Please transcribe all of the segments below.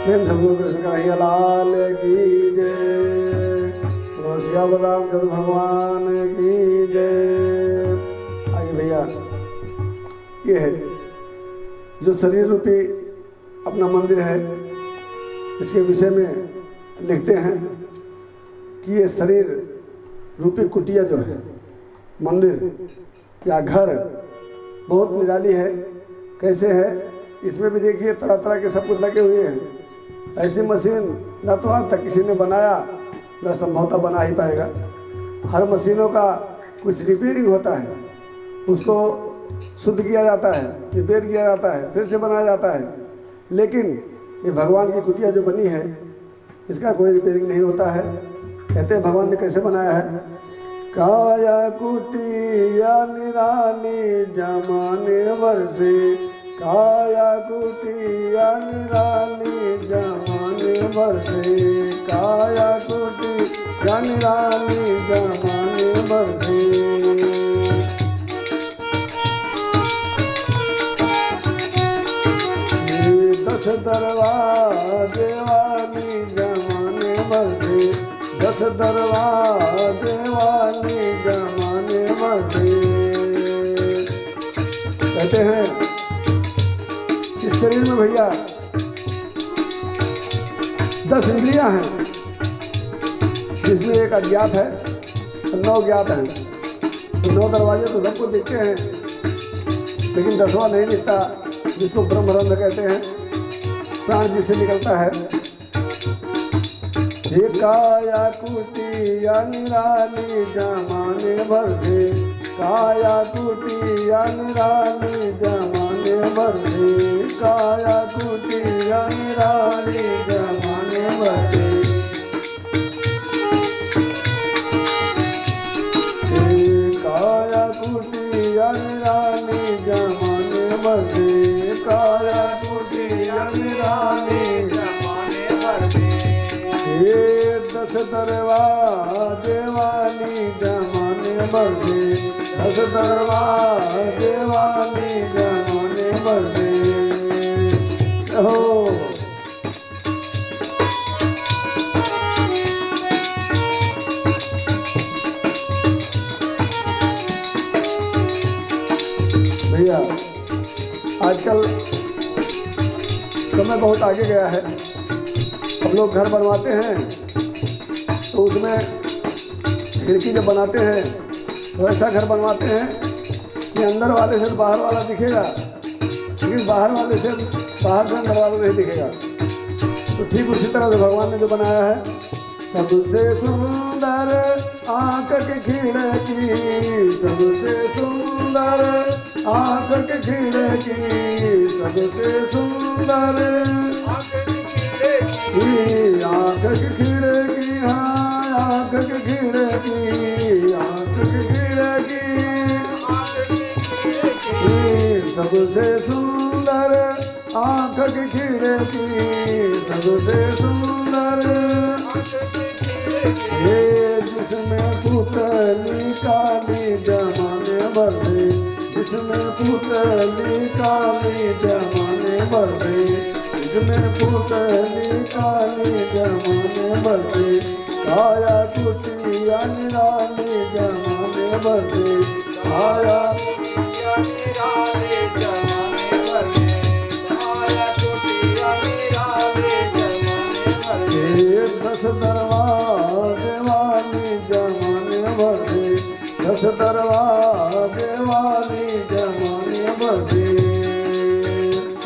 प्रेम सब लोग कृष्ण कन्हैया लाल की जय। श्याम रामचंद्र भगवान की जय। आइए भैया, ये है जो शरीर रूपी अपना मंदिर है, इसके विषय में लिखते हैं कि ये शरीर रूपी कुटिया जो है, मंदिर या घर, बहुत निराली है। कैसे है, इसमें भी देखिए तरह तरह के सब कुछ लगे हुए हैं। ऐसी मशीन न तो आज तक किसी ने बनाया, न संभवतः बना ही पाएगा। हर मशीनों का कुछ रिपेयरिंग होता है, उसको शुद्ध किया जाता है, रिपेयर किया जाता है, फिर से बनाया जाता है। लेकिन ये भगवान की कुटिया जो बनी है, इसका कोई रिपेयरिंग नहीं होता है। कहते हैं भगवान ने कैसे बनाया है। काया कुटिया निराली जमाने वर्षे, काया कुटिया निराली जमाने वर्षे, काया कुटिया निराली जमाने वर्षे। दस दरवाजे वाली जमाने वर्षे, दस दरवाजे वाली जमाने वर्षे। कहते हैं इस शरीर में भैया 10 इंद्रियां हैं, जिसमें एक अज्ञात है और 9 ज्ञात हैं। तो 9 दरवाजे तो सबको दिखते हैं, लेकिन 10वां नहीं दिखता, जिसको ब्रह्मरंध्र कहते हैं, प्राण जिससे निकलता है। ये काया कुटिया निराली जमाने वर्षे, काया कुटिया निराली जमाने वर्षे, काया कुटिया निराली जमाने वर्षे। काया कुटिया निराली जमाने वर्षे, काया कुटिया निराली जमाने वर्षे। ये 10 दरवाजे वाली जमाने वर्षे, 10 दरवाजे वाली जमाने वर्षे। हो भैया, आजकल समय बहुत आगे गया है। हम लोग घर बनवाते हैं तो उसमें खिड़की जब बनाते हैं तो ऐसा घर बनवाते हैं कि अंदर वाले से बाहर वाला दिखेगा, लेकिन बाहर वाले से बाहर से अंदर वाला नहीं दिखेगा। तो ठीक उसी तरह से भगवान ने जो बनाया है, सबसे सुंदर आँख की खिड़की, सबसे सुंदर आँख की खिड़की, सबसे सुंदर आँख की खिड़की, हाँ आँख की खिड़की, आँख की खिड़की। सबसे सुंदर आँख की खिड़की, सबसे सुंदर। ये जिसमें पुतली काली जमाने वर्षे, जिसमें पुतली काली जमाने वर्षे, जिसमें पुतली काली जमाने वर्षे। काया कुटिया निराली जमाने वर्षे, काया कुटिया निराली जमाने वर्षे, काया कुटिया निराली जमाने वर्षे। 10 दरवाजे वाली जमाने वर्षे, 10 दरवाजे वाली जमाने वर्षे।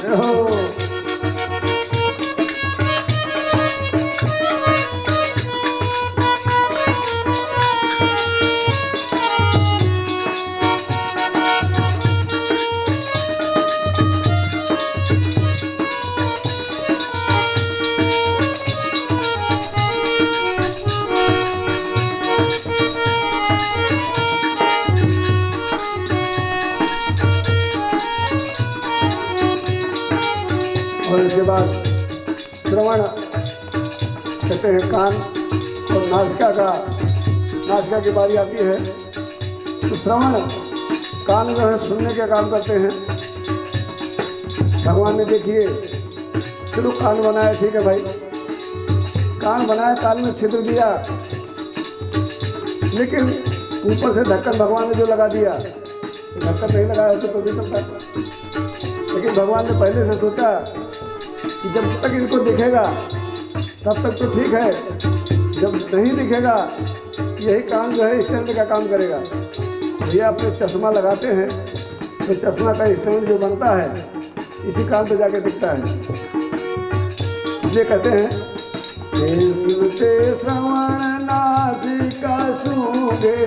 हो और इसके बाद श्रवण कहते हैं कान और नासिका की बारी आती है। तो श्रवण कान जो है सुनने के काम करते हैं। भगवान ने देखिए चलो कान बनाया, ठीक है भाई, कान बनाया, कान में छिद्र दिया, लेकिन ऊपर से ढक्कन भगवान ने जो लगा दिया, ढक्कन नहीं लगाया होता तो भी चलता। लेकिन भगवान ने पहले से सोचा कि जब तक इनको दिखेगा तब तक तो ठीक है, जब नहीं दिखेगा यही काम जो है स्टैंड का काम करेगा। ये अपने चश्मा लगाते हैं तो चश्मा का स्टैंड जो बनता है इसी काम पे जाके दिखता है। इसलिए कहते हैं सुनते श्रवण नासिका सूंघे,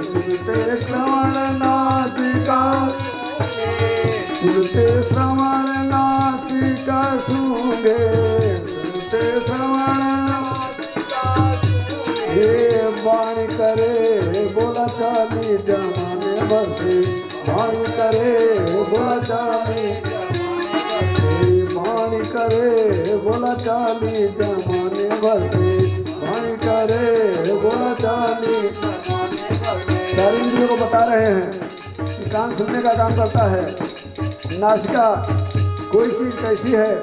सुनते श्रवण नासिका, सुनते श्रवण नासिका सूंघे, सुनते श्रवण ये वाणी करे बोला चाली जमाने भर से, वाणी करे बोला चाली, वाणी करे बोला चाली जमाने भर से, वाणी करे बोला चाली। सारे इंद्रियों को बता रहे हैं कि कान सुनने का काम करता है, नासिका कोई चीज़ कैसी है,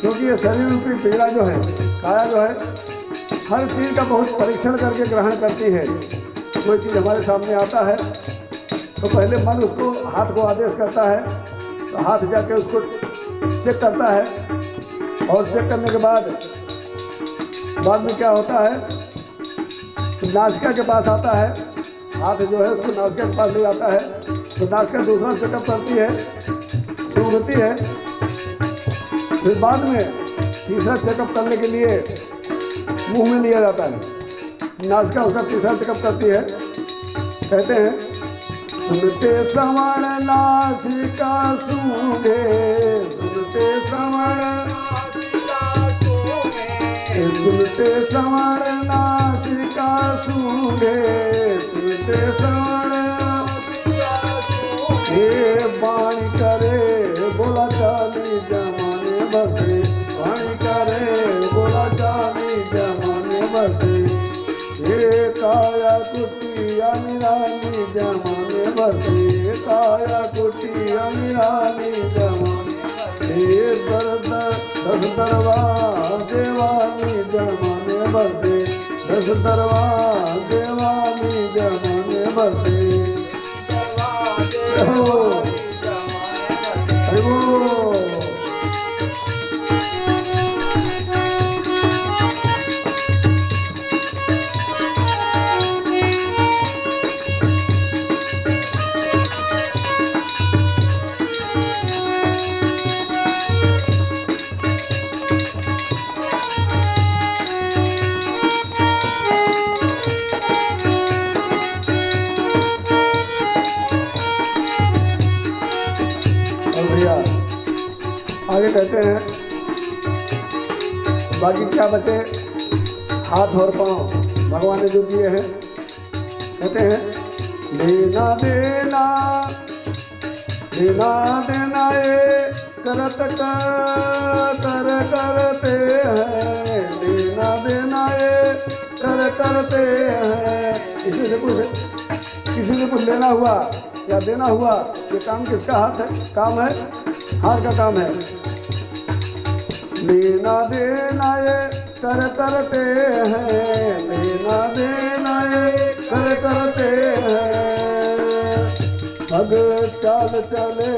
क्योंकि ये शरीर रूपी पीड़ा जो है, काया जो है, हर चीज़ का बहुत परीक्षण करके ग्रहण करती है। कोई चीज़ हमारे सामने आता है तो पहले मन उसको हाथ को आदेश करता है, तो हाथ जाके उसको चेक करता है, और चेक करने के बाद में क्या होता है, तो नासिका के पास आता है, हाथ जो है उसको नासिका के पास ले जाता है, तो नासिका दूसरा चेकअप करती है, सूंघती है, फिर बाद में तीसरा चेकअप करने के लिए मुंह में लिया जाता है, नासिका उसका तीसरा चेकअप करती है। कहते हैं सुनते श्रवण नासिका सूंघे, सुनते श्रवण, सुनते श्रवण नासिका सूंघे, सुनते श्रवण ये वाणी करे बोला चाली जमाने भर से, वाणी करे बोला चाली जमाने भर से, ये काया कुटिया निराली जमाने भर से, काया कुटिया निराली जमाने, ये दस दरवाजे वाली जमाने भर से, दस दरवाजे वाली जमाने भर से। आगे कहते हैं बाकी क्या बचे, हाथ और पांव भगवान ने जो दिए हैं। कहते हैं लेना देना, लेना देना ये करत कर करते हैं, लेना देना ये कर करते हैं। किसी से कुछ लेना हुआ या देना हुआ, ये काम किसका हाथ है, काम है, हाथ का काम है। लेना देना ये कर करते हैं, लेना देना ये कर करते हैं। पग चाल चले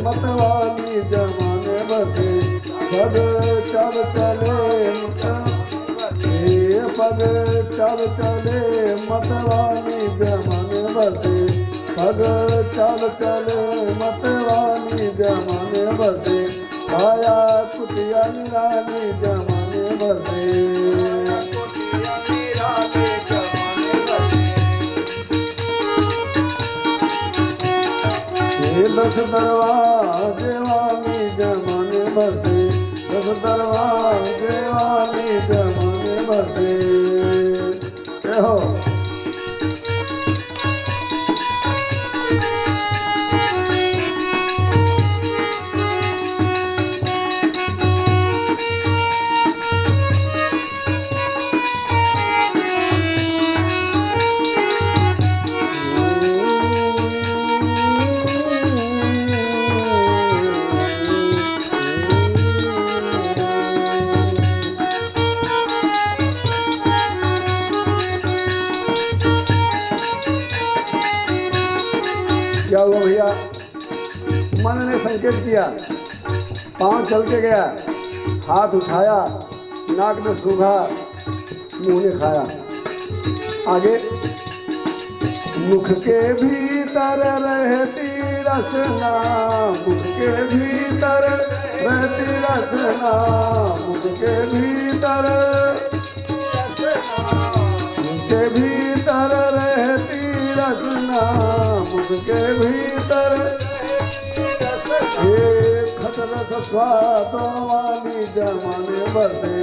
मतवाली जमाने बसे, पग चाल चले पग चाल चले मतवाली जमाने बसे, पग चाल चले मतवाली जमाने बसे, काया कुटिया निराली जमाने बसे। ये दस दरवाजे वाली जमाने बसे, दस दरवाजे वाली जमाने बसे। हो संकेत किया, पांव चल के गया, हाथ उठाया, नाक में सूंघा, मुंह ने खाया। आगे मुख के भीतर रहती रसना, मुख के भीतर रहती रसना, मुख के भीतर, मुख के भीतर रहती रसना, मुख के भीतर खतरस स्वादों वाली जमाने बरसे,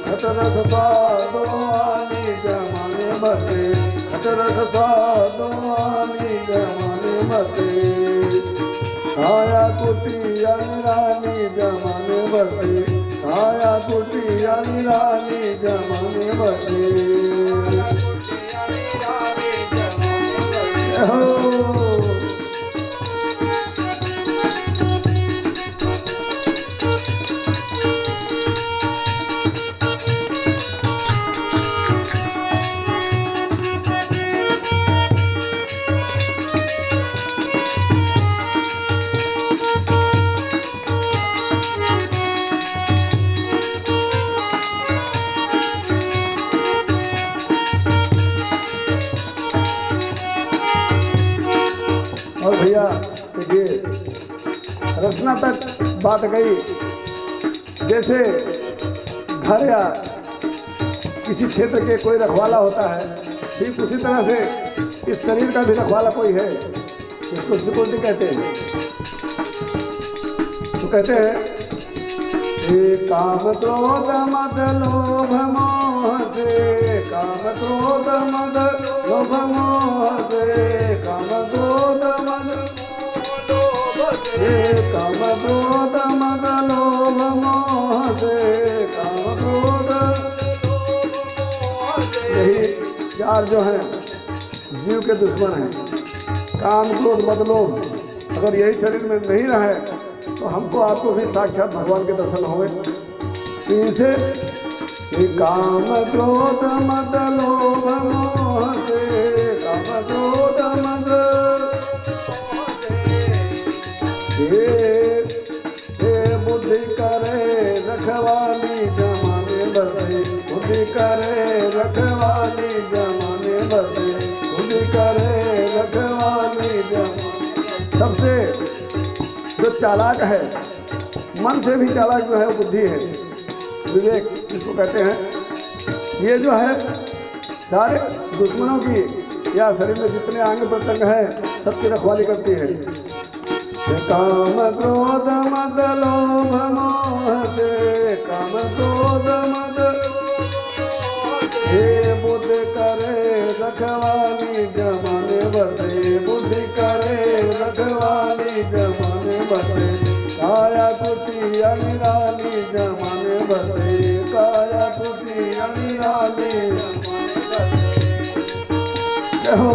खतरस स्वादों वाली जमाने बरसे, खतरस स्वादों वाली जमाने बरसे। काया कुटिया निराली जमाने बरसे, काया कुटिया निराली जमाने बरसे। और भैया देखिए, रचना तक बात गई। जैसे घर या किसी क्षेत्र के कोई रखवाला होता है, ठीक उसी तरह से इस शरीर का भी रखवाला कोई है, इसको सिक्योरिटी कहते हैं। तो कहते हैं काम क्रोध मद लोभ मोह से, काम क्रोध मद लोभ मोह से, काम क्रोध मद लोभ से, काम क्रोध मद लोभ मोह से, काम क्रोध। यही चार जो हैं जीव के दुश्मन हैं, काम क्रोध मद लोभ। अगर यही शरीर में नहीं रहे तो हमको आपको भी साक्षात भगवान के दर्शन होंगे। इनसे काम क्रोध मद लोभ मोह से, काम क्रोध मद बुद्धि करे रखवाली जमाने बसे, बुद्धि करे रखवाली जमाने बसे, बुद्धि करे रखवाली जमाने। सबसे जो चालाक है, मन से भी चालाक जो है वो बुद्धि है, विवेक जिसको कहते हैं। ये जो है सारे दुश्मनों की या शरीर में जितने अंग प्रत्यंग हैं सबकी रखवाली करती है। काम क्रोध मद लोभ मोह से, काम क्रोध मद बुद्धि करे रखवाली जमाने बसे, बुद्धि करे रखवाली जमाने बसे। काया कुटी अनिराली जमाने बसे, काया कुटी अनिराली जमाने बसे। हो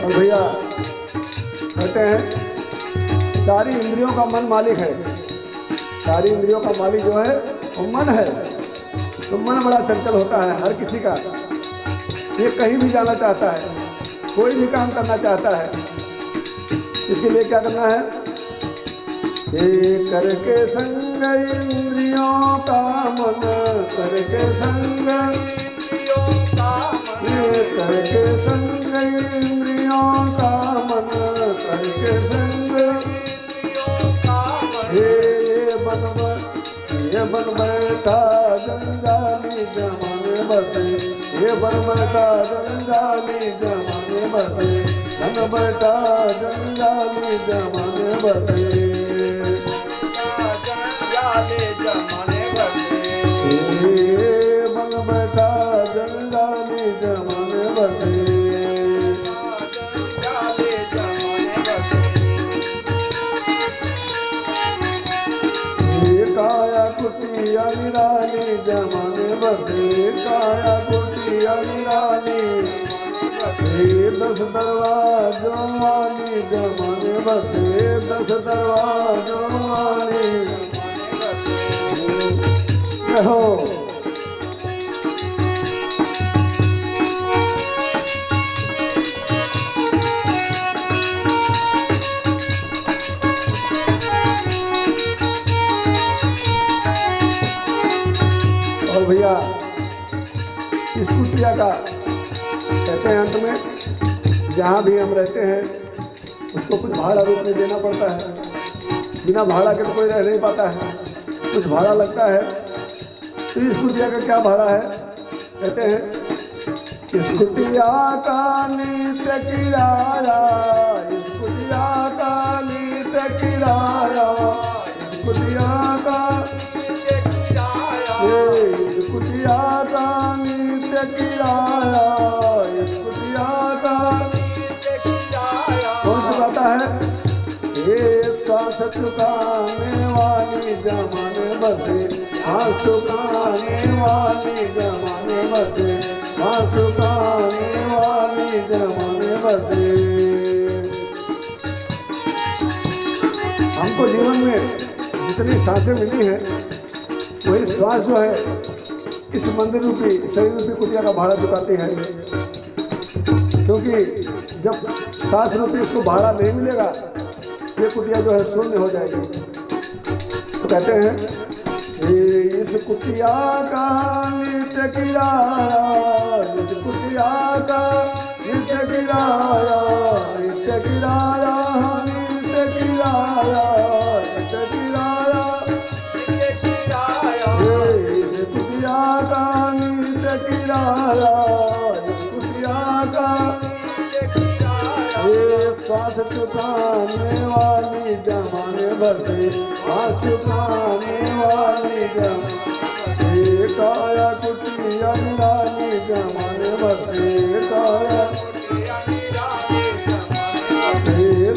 भैया कहते हैं सारी इंद्रियों का मन मालिक है, सारी इंद्रियों का मालिक जो है वो मन है। तो मन बड़ा चंचल होता है हर किसी का, ये कहीं भी जाना चाहता है, कोई भी काम करना चाहता है। इसके लिए क्या करना है? ये करके संग इंद्रियों का मन, करके संग करके संग इंद्रियों का मन, करके संग ये बन बैठा जंजाली जमाने बसे, ये बन बैठा जंजाली जमाने बसे, बन बैठा जंजाली जमाने बसे, जंजाली जमाने बसे, बन बैठा जंजाली जमाने बसे, जंजाली जमाने बसे। काया कुटिया निराली जमाने बसे, काया कुटिया निराली ये 10 दरवाजों वाली जमाने बसे 10 दरवाजों वाली कहो। और भैया इस कुटिया का कहते हैं अंत में जहाँ भी हम रहते हैं उसको कुछ भाड़ा रूप में देना पड़ता है। बिना भाड़ा के तो कोई रह नहीं पाता है, कुछ भाड़ा लगता है। तो इस कुटिया का क्या भाड़ा है? कहते हैं इस कुटिया का नित्य किराया, इस कुटिया का नित्य किराया, इस कुटिया का इस कुटिया का नित्य किराया, इस कुटिया का कौन सी बात है? ये सांस चुकाने वाली जमाने बसे, सांस चुकाने वाली जमाने बसे, सांस चुकाने वाली जमाने बसे। हमको जीवन में जितनी सांसें मिली हैं वही श्वास जो है इस मंदिर रूपी शरीर रूपी कुटिया का भाड़ा चुकाती है। क्योंकि जब सांस रूपी इसको भाड़ा नहीं मिलेगा ये कुटिया जो है शून्य हो जाएगी। तो कहते हैं इस कुटिया का नित्य किराया, इस कुटिया का नित्य किराया, नित्य किराया, नित्य किराया, नित्य किराया, इस कुटिया का नित्य किराया, इस कुटिया का सांस चुकाने वाली जमाने बसे, सांस चुकाने वाली जमाने काया कुटिया निराली जमाने बसे, काया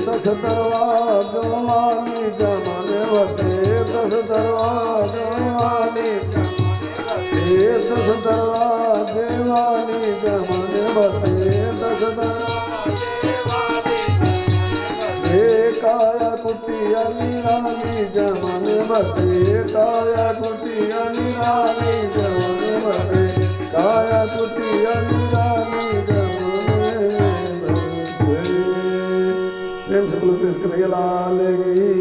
10 दरवाजों वाली जमाने बसे, 10 दरवाजों वाली 10 दरवाजे वाली जमाने बसे, 10 दरवाजे काया कुटिया निराली जमाने बसे, काया कुटिया निराली जमाने बसे, काया कुटिया निराली जमाने बसे। प्रेम से बोलो कृष्ण कन्हैया लाल की।